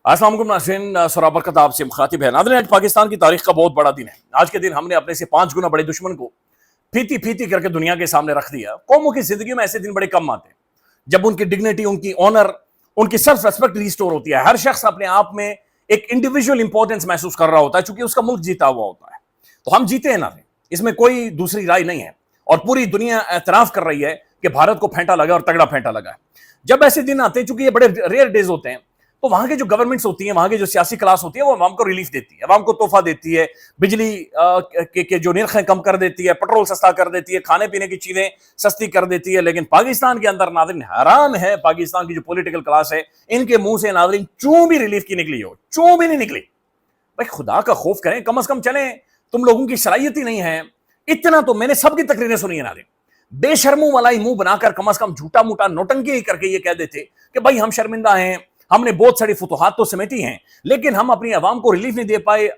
السلام علیکم ناظرین، سرابرکت آپ سے مخاطب ہے۔ ناظرین، آج پاکستان کی تاریخ کا بہت بڑا دن ہے۔ آج کے دن ہم نے اپنے سے 5 گنا بڑے دشمن کو پھیتی پھیتی کر کے دنیا کے سامنے رکھ دیا۔ قوموں کی زندگی میں ایسے دن بڑے کم آتے ہیں جب ان کی ڈگنیٹی، ان کی آنر، ان کی سیلف ریسپیکٹ ریسٹور ہوتی ہے۔ ہر شخص اپنے آپ میں ایک انڈیویجول امپورٹنس محسوس کر رہا ہوتا ہے چونکہ اس کا ملک جیتا ہوا ہوتا ہے۔ تو ہم جیتے ہیں ناظرین، اس میں کوئی دوسری رائے نہیں ہے، اور پوری دنیا اعتراف کر رہی ہے کہ بھارت کو پھینٹا لگا اور تگڑا پھینٹا لگا ہے۔ جب ایسے دن آتے ہیں، چونکہ یہ بڑے ریئر ڈیز ہوتے ہیں، تو وہاں کے جو گورنمنٹس ہوتی ہیں، وہاں کے جو سیاسی کلاس ہوتی ہے، وہ عوام کو ریلیف دیتی ہے، عوام کو تحفہ دیتی ہے، بجلی کے جو نرخیں کم کر دیتی ہے، پیٹرول سستا کر دیتی ہے، کھانے پینے کی چیزیں سستی کر دیتی ہے۔ لیکن پاکستان کے اندر ناظرین حیران ہے، پاکستان کی جو پولیٹیکل کلاس ہے، ان کے منہ سے ناظرین چوں بھی ریلیف کی نکلی ہو، چوں بھی نہیں نکلی۔ بھائی خدا کا خوف کریں، کم از کم چلیں، تم لوگوں کی صلاحیت ہی نہیں ہے اتنا۔ تو میں نے سب کی تقریریں سنی ہیں ناظرین، بے شرموں والا ہی منہ بنا کر کم از کم جھوٹا موٹا نوٹنکی ہی کر کے یہ کہہ دیتے کہ بھائی ہم شرمندہ ہیں، ہم نے بہت ساری فتوحات تو سمیٹی ہیں، لیکن ہم اپنی عوام کو ریلیف نہیں دے پائے۔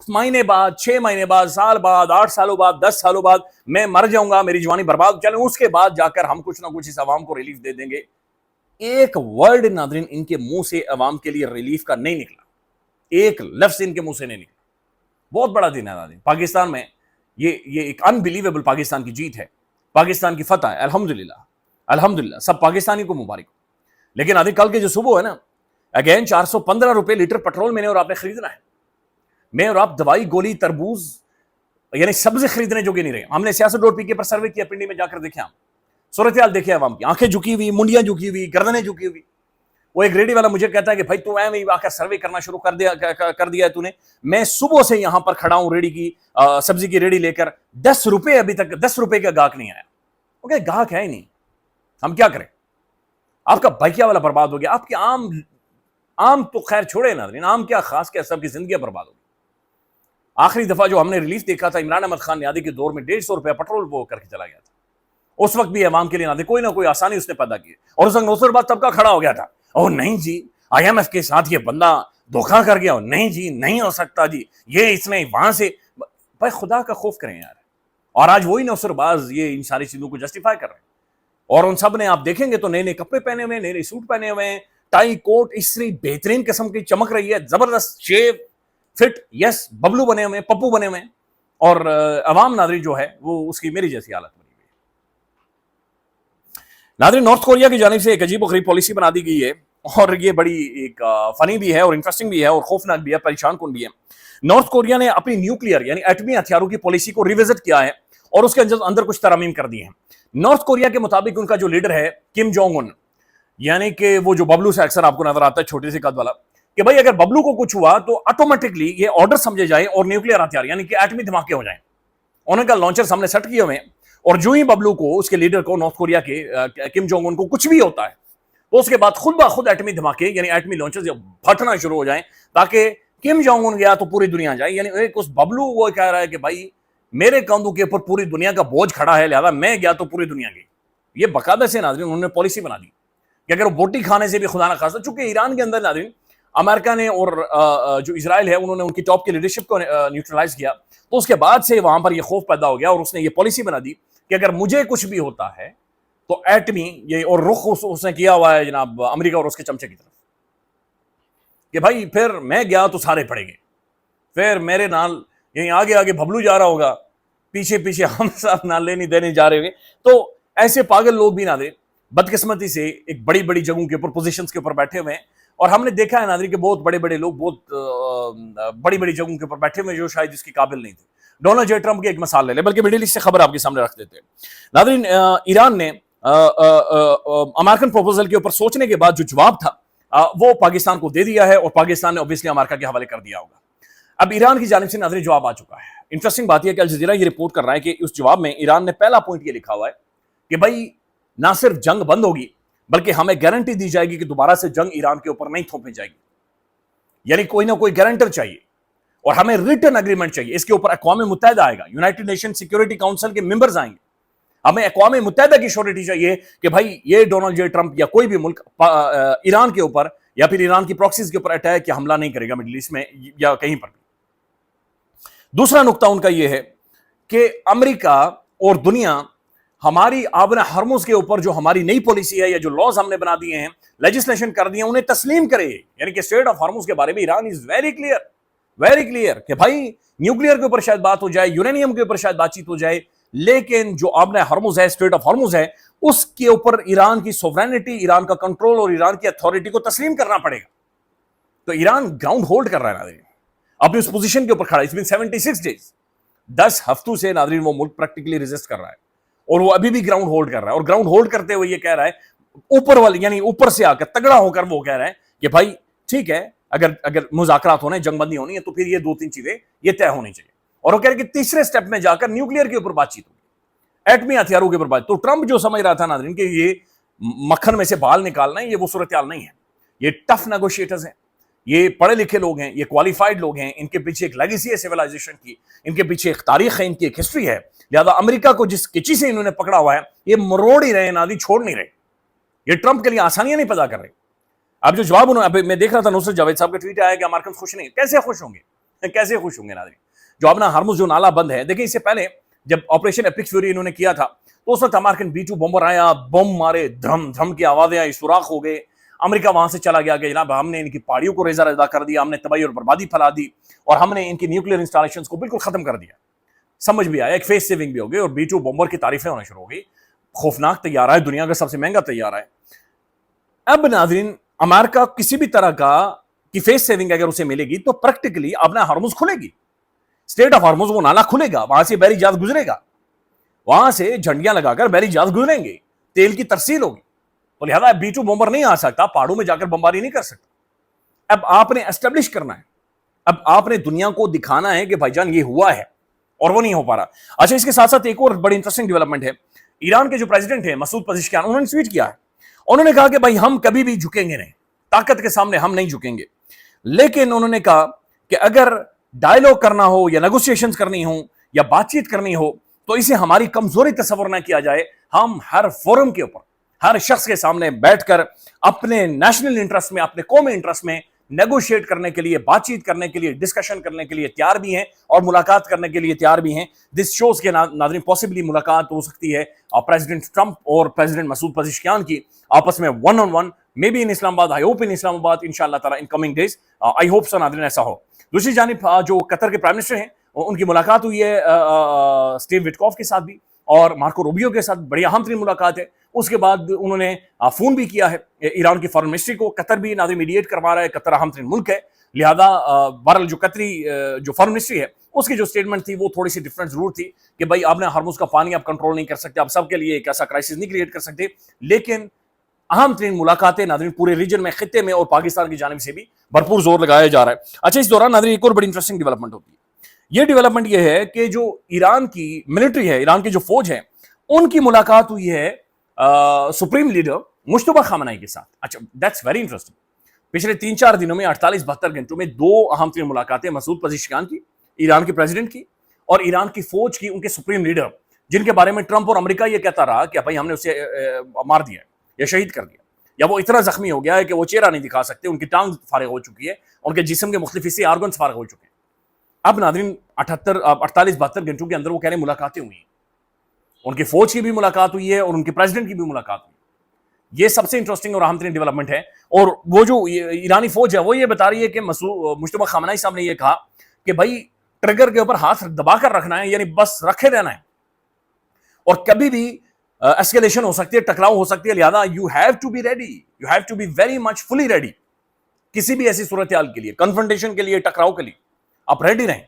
مہینے بعد، 6 مہینے بعد، سال بعد، 8 سالوں بعد، 10 سالوں بعد میں مر جاؤں گا، میری جوانی برباد، چلیں اس کے بعد جا کر ہم کچھ نہ کچھ اس عوام کو ریلیف دے دیں گے۔ ایک ورڈ ناظرین ان کے منہ سے عوام کے لیے ریلیف کا نہیں نکلا، ایک لفظ ان کے منہ سے نہیں نکلا۔ بہت بڑا دن ہے ناظرین پاکستان میں، یہ ایک انبیلیویبل پاکستان کی جیت ہے، پاکستان کی فتح ہے۔ الحمدللہ سب پاکستانی کو مبارک ہو۔ لیکن آدھی کل کے جو صبح ہے نا، اگین 415 روپے لیٹر پیٹرول میں نے اور آپ نے خریدنا ہے۔ میں اور آپ دوائی، گولی، تربوز یعنی سبزی خریدنے جو کہ نہیں رہے۔ ہم نے سیاست ڈاٹ پی کے پر سروے کیا، پنڈی میں جا کر دیکھیں، ہم صورتحال دیکھیں، عوام کی آنکھیں جھکی ہوئی، منڈیاں جھکی ہوئی، گردنیں جھکی ہوئی۔ وہ ایک ریڈی والا مجھے کہتا ہے کہ بھائی تو میں آ کر سروے کرنا شروع کر دیا ہے تو نے۔ میں صبح سے یہاں پر کھڑا ہوں ریڈی کی سبزی کی ریڈی لے کر، 10 روپے ابھی تک 10 روپے کا گاہک نہیں آیا۔ اوکے، گاہک ہے ہی نہیں، ہم کیا کریں؟ آپ کا بائکیا والا برباد ہو گیا، آپ کے عام تو خیر چھوڑے ناظرین، عام کیا خاص کیا، سب کی زندگیاں برباد ہو گئی۔ آخری دفعہ جو ہم نے ریلیف دیکھا تھا عمران احمد خان نیادی کے دور میں 150 روپے پیٹرول وہ کر کے چلا گیا تھا۔ اس وقت بھی عوام کے لیے ناظرین کوئی نہ کوئی آسانی اس نے پیدا کی، اور اس وقت نوسر بعد طبقہ کھڑا ہو گیا تھا، او نہیں جی IMF کے ساتھ یہ بندہ دھوکھا کر گیا، نہیں جی نہیں ہو سکتا جی، یہ اس نے وہاں سے۔ بھائی خدا کا خوف کریں یار۔ اور آج وہی نوسر باز یہ ان ساری چیزوں کو جسٹیفائی کر رہے ہیں، اور ان سب نے آپ دیکھیں گے تو نئے نئے کپڑے پہنے ہوئے ہیں، نئے نئے سوٹ پہنے ہوئے ہیں، ٹائی کوٹ استری بہترین قسم کی چمک رہی ہے، زبردست شیو فٹ، یس ببلو بنے ہوئے ہیں، پپو بنے ہوئے ہیں، اور عوام ناظرین جو ہے وہ اس کی میری جیسی حالت بنی ہوئی ہے۔ ناظرین، نارتھ کوریا کی جانب سے ایک عجیب و غریب پالیسی بنا دی گئی ہے، اور یہ بڑی ایک فنی بھی ہے اور انٹرسٹنگ بھی ہے اور خوفناک بھی ہے، پریشان کن بھی ہے۔ نارتھ کوریا نے اپنی نیوکلیئر یعنی ایٹمی ہتھیاروں کی پالیسی کو ریوزٹ کیا ہے اور اس کے اندر کچھ ترامیم کر دی ہیں۔ نارتھ کوریا کے مطابق ان کا جو لیڈر ہے کم جونگ ان، یعنی کہ وہ جو ببلو سے اکثر آپ کو نظر آتا ہے، چھوٹے سے قد والا، کہ بھائی اگر ببلو کو کچھ ہوا تو آٹومیٹکلی یہ آرڈر سمجھے جائے اور نیوکلیئر ہتھیار یعنی کہ ایٹمی دھماکے ہو جائیں۔ انہوں کا لانچر ہم نے سیٹ کیے ہوئے ہیں، اور جو ہی ببلو کو، اس کے لیڈر کو، نارتھ کوریا کے کم جونگ ان کو کچھ بھی ہوتا ہے تو اس کے بعد خود بخود ایٹمی دھماکے یعنی ایٹمی لانچرز پھٹنا شروع ہو جائیں، تاکہ کم جونگ ان گیا تو پوری دنیا جائے۔ یعنی ایک اس ببلو وہ کہہ رہا ہے کہ بھائی میرے کندھوں کے اوپر پوری دنیا کا بوجھ کھڑا ہے، لہذا میں گیا تو پوری دنیا گئی۔ یہ باقاعدہ سے ناظرین انہوں نے پالیسی بنا دی کہ اگر وہ بوٹی کھانے سے بھی خدا نہ خاصا، چونکہ ایران کے اندر ناظرین امریکہ نے اور جو اسرائیل ہے انہوں نے ان کی ٹاپ کی لیڈرشپ کو نیوٹرلائز کیا، تو اس کے بعد سے وہاں پر یہ خوف پیدا ہو گیا، اور اس نے یہ پالیسی بنا دی کہ اگر مجھے کچھ بھی ہوتا ہے تو ایٹمی یہ، اور رخ اس نے کیا ہوا ہے جناب امریکہ اور اس کے چمچے کی طرف، کہ بھائی پھر میں گیا تو سارے پڑیں گے، پھر میرے نال یعنی آگے آگے ببلو جا رہا ہوگا، پیچھے پیچھے ہم سب نال لینی دینے جا رہے ہوگے۔ تو ایسے پاگل لوگ بھی ناظرین بدقسمتی سے ایک بڑی بڑی جگہوں کے اوپر، پوزیشنز کے اوپر بیٹھے ہوئے ہیں، اور ہم نے دیکھا ہے ناظرین کہ بہت بڑے بڑے لوگ بہت بڑی بڑی جگہوں کے اوپر بیٹھے ہوئے جو شاید اس کی قابل نہیں تھے۔ ڈونلڈ جے ٹرمپ کی ایک مثال لے لیں، بلکہ مڈل ایسٹ سے خبر آپ کے سامنے رکھ دیتے ہیں ناظرین۔ ایران نے امریکن پروپوزل کے اوپر سوچنے کے بعد جو جواب تھا وہ پاکستان کو دے دیا ہے، اور پاکستان نے اوبویسلی امریکہ کے حوالے کر دیا ہوگا۔ اب ایران کی جانب سے ناظرین جواب آ چکا ہے۔ انٹرسٹنگ بات یہ کہ الجزیرہ یہ رپورٹ کر رہا ہے کہ اس جواب میں ایران نے پہلا پوائنٹ یہ لکھا ہوا ہے کہ بھائی نہ صرف جنگ بند ہوگی بلکہ ہمیں گارنٹی دی جائے گی کہ دوبارہ سے جنگ ایران کے اوپر نہیں تھوپی جائے گی، یعنی کوئی نہ کوئی گارنٹر چاہیے، اور ہمیں ریٹن اگریمنٹ چاہیے۔ اس کے اوپر اقوام متحدہ آئے گا، یونائٹڈ نیشن سیکورٹی کاؤنسل کے ممبرز آئیں گے، ہمیں اقوام متحدہ کی شورٹی چاہیے کہ بھائی یہ ڈونلڈ جے ٹرمپ یا کوئی بھی ملک ایران کے اوپر یا پھر ایران کی پراکسیز کے اوپر اٹیک یا حملہ نہیں کرے گا مڈل ایسٹ میں یا کہیں پر بھی۔ دوسرا نقطہ ان کا یہ ہے کہ امریکہ اور دنیا ہماری آبنا ہرمز کے اوپر جو ہماری نئی پالیسی ہے یا جو لاز ہم نے بنا دیے ہیں, لیجسلیشن کر دیے, انہیں تسلیم کرے. یعنی کہ اسٹیٹ آف ہرمز کے بارے میں ایران از ویری کلیئر کہ بھائی نیوکلیئر کے اوپر شاید بات ہو جائے, یورینیم کے اوپر شاید بات چیت ہو جائے, لیکن جو آبنا ہرمز ہے, اسٹیٹ آف ہرمز ہے, اس کے اوپر ایران کی سوورینٹی, ایران کا کنٹرول اور ایران کی اتھارٹی کو تسلیم کرنا پڑے گا. تو ایران گراؤنڈ ہولڈ کر رہا ہے ناظرین, اپنی اس پوزیشن کے اوپر کھڑا ہے. It's been 76 days, 10 ہفتوں سے ناظرین وہ ملک پریکٹیکلی ریزسٹ کر رہا ہے, اور وہ ابھی بھی گراؤنڈ ہولڈ کر رہا ہے. اور گراؤنڈ ہولڈ کرتے ہوئے یہ کہہ رہا ہے اوپر والی, یعنی اوپر سے آ کر تگڑا ہو کر وہ کہہ رہا ہے کہ بھائی ٹھیک ہے, اگر مذاکرات ہونے, جنگ بندی ہونی ہے, تو پھر یہ 2-3 چیزیں یہ طے ہونی چاہیے. اور وہ کہہ رہے کہ تیسرے سٹیپ میں جا کر نیوکلیئر کے اوپر بات چیت ہوگی, ایٹمی ہتھیاروں کے اوپر بات. تو ٹرمپ جو سمجھ رہا تھا ناظرین کہ یہ مکھن میں سے بال نکالنا ہے, یہ وہ صورتحال نہیں ہے. یہ ٹف نیگوشیٹرز ہیں, یہ پڑھے لکھے لوگ ہیں, یہ کوالیفائڈ لوگ ہیں, ان کے پیچھے ایک لیگیسی ہے سیولائزیشن کی, ان کے پیچھے ایک تاریخ ہے, ان کی ایک ہسٹری ہے. لہذا امریکہ کو جس کچی سے انہوں نے پکڑا ہوا ہے, یہ مروڑ ہی رہے, نادی چھوڑ نہیں رہے. یہ ٹرمپ کے لیے آسانیاں نہیں پیدا کر رہے. اب جو جواب انہوں میں دیکھ رہا تھا, نصرت جاوید صاحب کا ٹویٹ آیا کہ امریکن خوش نہیں. کیسے خوش ہوں گے, کیسے خوش ہوں گے ناظرین؟ جو اپنا ہرمز جو نالا بند ہے, دیکھیں اس سے پہلے جب آپریشن ایپک فیوری انہوں نے کیا تھا, تو اس وقت امریکن B-2 بمبر آیا, بم مارے, دھم دھم کی آوازیں آئی, سوراخ ہو گئے. امریکہ وہاں سے چلا گیا کہ جناب ہم نے ان کی پہاڑیوں کو ریزہ ریزہ کر دیا, ہم نے تباہی اور بربادی پھیلا دی, اور ہم نے ان کی نیوکلیئر انسٹالیشنز کو بالکل ختم کر دیا. سمجھ بھی آیا, ایک فیس سیونگ بھی ہو گئی, اور B-2 بمبر کی تعریفیں ہونا شروع ہو گئی. خوفناک طیارہ ہے, دنیا کا سب سے مہنگا طیارہ ہے. اب ناظرین امریکہ کسی بھی طرح کی فیس سیونگ اگر اسے ملے گی تو پریکٹیکلی اپنا ہرمز کھلے گی, اسٹیٹ آف ہرمز وہ نالا کھلے گا, وہاں سے بحری جہاز گزرے گا, وہاں سے جھنڈیاں لگا کر بحری جہاز گزریں گے, تیل کی ترسیل ہوگی. تو لہذا B-2 بمبر نہیں آ سکتا, پہاڑوں میں جا کر بمباری نہیں کر سکتا. اب آپ نے اسٹیبلش کرنا ہے, اب آپ نے دنیا کو دکھانا ہے کہ بھائی جان یہ ہوا ہے, اور وہ نہیں ہو پا رہا. اچھا, اس کے ساتھ ساتھ ایک اور بڑی انٹرسٹنگ ڈیولپمنٹ ہے. ایران کے جو پریزیڈنٹ ہیں مسعود پزشکیان, انہوں نے ٹویٹ کیا ہے, انہوں نے کہا کہ بھائی ہم کبھی بھی جھکیں گے نہیں, طاقت کے سامنے ہم نہیں جھکیں گے. لیکن انہوں نے کہا کہ اگر ڈائیلاگ کرنا ہو یا نیگوسیشنز کرنی ہو یا بات چیت کرنی ہو, تو اسے ہماری کمزوری تصور نہ کیا جائے. ہم ہر فورم کے اوپر, ہر شخص کے سامنے بیٹھ کر اپنے نیشنل انٹرسٹ میں, اپنے قومی انٹرسٹ میں نیگوشیٹ کرنے کے لیے, بات چیت کرنے کے لیے, ڈسکشن کرنے کے لیے تیار بھی ہیں, اور ملاقات کرنے کے لیے تیار بھی ہیں. دس شوز کے ناظرین پاسبلی ملاقات ہو سکتی ہے پریزیڈنٹ ٹرمپ اور پریزیڈنٹ مسعود پزشکیان کی آپس میں, one on one, maybe in Islamabad, I hope ان اسلام آباد, ان شاء اللہ تعالیٰ in coming days, I hope so ناظرین ایسا ہو. دوسری جانب جو قطر کے پرائم منسٹر ہیں, ان کی ملاقات ہوئی ہے اسٹیو وٹکوف کے ساتھ بھی, اور مارکو روبیو کے ساتھ بڑی اہم ترین ملاقات ہے. اس کے بعد انہوں نے فون بھی کیا ہے ایران کی فارن منسٹری کو. قطر بھی ناظرین میڈیٹ کروا رہا ہے, قطر اہم ترین ملک ہے, لہذا بہرحال جو قطری جو فارن منسٹری ہے اس کی جو اسٹیٹمنٹ تھی وہ تھوڑی سی ڈفرنٹ ضرور تھی کہ بھائی آپ نے ہرمز کا پانی آپ کنٹرول نہیں کر سکتے, آپ سب کے لیے ایک ایسا کرائسس نہیں کریٹ کر سکتے. لیکن اہم ترین ملاقاتیں ناظرین پورے ریجن میں, خطے میں, اور پاکستان کی جانب سے بھی بھرپور زور لگایا جا رہا ہے. اچھا, اس دوران ناظرین ایک اور بڑی انٹرسٹنگ ڈیولپمنٹ ہوتی ہے. یہ ڈیولپمنٹ یہ ہے کہ جو ایران کی ملٹری ہے, ایران کی جو فوج ہے, ان کی ملاقات ہوئی ہے سپریم لیڈر مجتبیٰ خامنہئی کے ساتھ. اچھا, دیٹس ویری انٹرسٹنگ. پچھلے 3-4 دنوں میں 48-72 گھنٹوں میں 2 اہم ترین ملاقاتیں مسعود پزشکیان کی, ایران کے پریزیڈنٹ کی, اور ایران کی فوج کی, ان کے سپریم لیڈر, جن کے بارے میں ٹرمپ اور امریکہ یہ کہتا رہا کہ بھائی ہم نے اسے مار دیا یا شہید کر دیا, یا وہ اتنا زخمی ہو گیا ہے کہ وہ چہرہ نہیں دکھا سکتے, ان کی ٹانگ فارغ ہو چکی ہے, ان کے جسم کے مختلف حصے آرگنز فارغ ہو چکے ہیں. اب ناظرین 48-72 گھنٹوں کے اندر وہ کہہ رہے ہیں ملاقاتیں ہوئی ہیں, ان کی فوج کی بھی ملاقات ہوئی ہے اور ان کے پریزیڈنٹ کی بھی ملاقات ہوئی. یہ سب سے انٹرسٹنگ اور اہم ترین ڈیولپمنٹ ہے. اور وہ جو ایرانی فوج ہے وہ یہ بتا رہی ہے کہ مجتبیٰ خامنہئی صاحب نے یہ کہا کہ بھائی ٹریگر کے اوپر ہاتھ دبا کر رکھنا ہے, یعنی بس رکھے رہنا ہے, اور کبھی بھی اسکیلیشن ہو سکتی ہے, ٹکراؤ ہو سکتی ہے. لہذا you have to be ready, you have to be very much fully ready کسی بھی ایسی صورتحال کے لیے, کنفرنٹیشن کے لیے, ٹکراؤ کے لیے آپ ریڈی رہیں.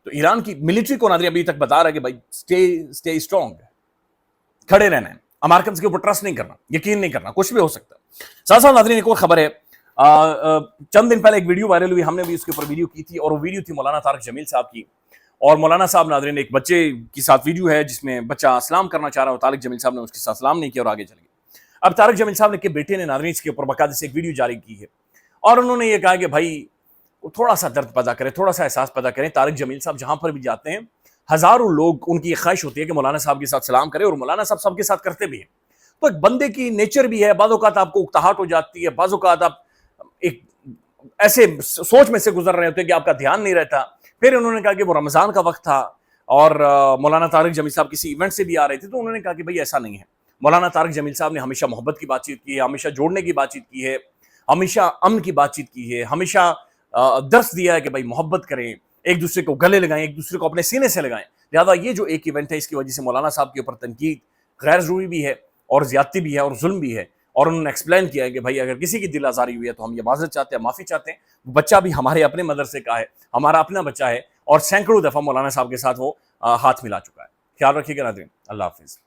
تو ایران کی ملٹری کو ناظرین ابھی تک بتا رہا ہے کہ بھائی اسٹے اسٹرانگ, کھڑے رہنا ہے, امریکنز کے اوپر ٹرسٹ نہیں کرنا, یقین نہیں کرنا, کچھ بھی ہو سکتا. ساتھ ساتھ ناظرین ایک اور خبر ہے, چند دن پہلے ایک ویڈیو وائرل ہوئی, ہم نے بھی اس کے اوپر ویڈیو کی تھی, اور وہ ویڈیو تھی مولانا طارق جمیل صاحب کی. اور مولانا صاحب ناظرین ایک بچے کے ساتھ ویڈیو ہے جس میں بچہ سلام کرنا چاہ رہا ہے, طارق جمیل صاحب نے اس کے ساتھ سلام نہیں کیا اور آگے چل گئے. اب طارق جمیل صاحب نے کے بیٹے نے ناظرین اس کے اوپر باقاعدہ سے ایک ویڈیو جاری کی ہے, اور انہوں نے یہ کہا کہ بھائی تھوڑا سا درد پیدا کریں, تھوڑا سا احساس پیدا کریں. طارق جمیل صاحب جہاں پر بھی جاتے ہیں ہزاروں لوگ, ان کی ایک خواہش ہوتی ہے کہ مولانا صاحب کے ساتھ سلام کریں, اور مولانا صاحب سب کے ساتھ کرتے بھی ہیں. تو ایک بندے کی نیچر بھی ہے, بعض اوقات آپ کو اکتاہٹ ہو جاتی ہے, بعض اوقات آپ ایک ایسے سوچ میں سے گزر رہے ہوتے ہیں کہ آپ کا دھیان نہیں رہتا. پھر انہوں نے کہا کہ وہ رمضان کا وقت تھا, اور مولانا طارق جمیل صاحب کسی ایونٹ سے بھی آ رہے تھے تو انہوں نے کہا کہ بھائی ایسا نہیں ہے. مولانا طارق جمیل صاحب نے ہمیشہ محبت کی بات چیت کی ہے, ہمیشہ جوڑنے کی بات چیت کی ہے, ہمیشہ امن کی بات چیت کی ہے, ہمیشہ درس دیا ہے کہ بھائی محبت کریں, ایک دوسرے کو گلے لگائیں, ایک دوسرے کو اپنے سینے سے لگائیں. لہٰذا یہ جو ایک ایونٹ ہے اس کی وجہ سے مولانا صاحب کے اوپر تنقید غیر ضروری بھی ہے اور زیادتی بھی ہے اور ظلم بھی ہے. اور انہوں نے ایکسپلین کیا ہے کہ بھائی اگر کسی کی دل آزاری ہوئی ہے تو ہم یہ معذرت چاہتے ہیں, معافی چاہتے ہیں. بچہ بھی ہمارے اپنے مدرسے کا ہے, ہمارا اپنا بچہ ہے, اور سینکڑوں دفعہ مولانا صاحب کے ساتھ وہ ہاتھ ملا چکا ہے. خیال رکھیے گا ناظرین, اللہ حافظ.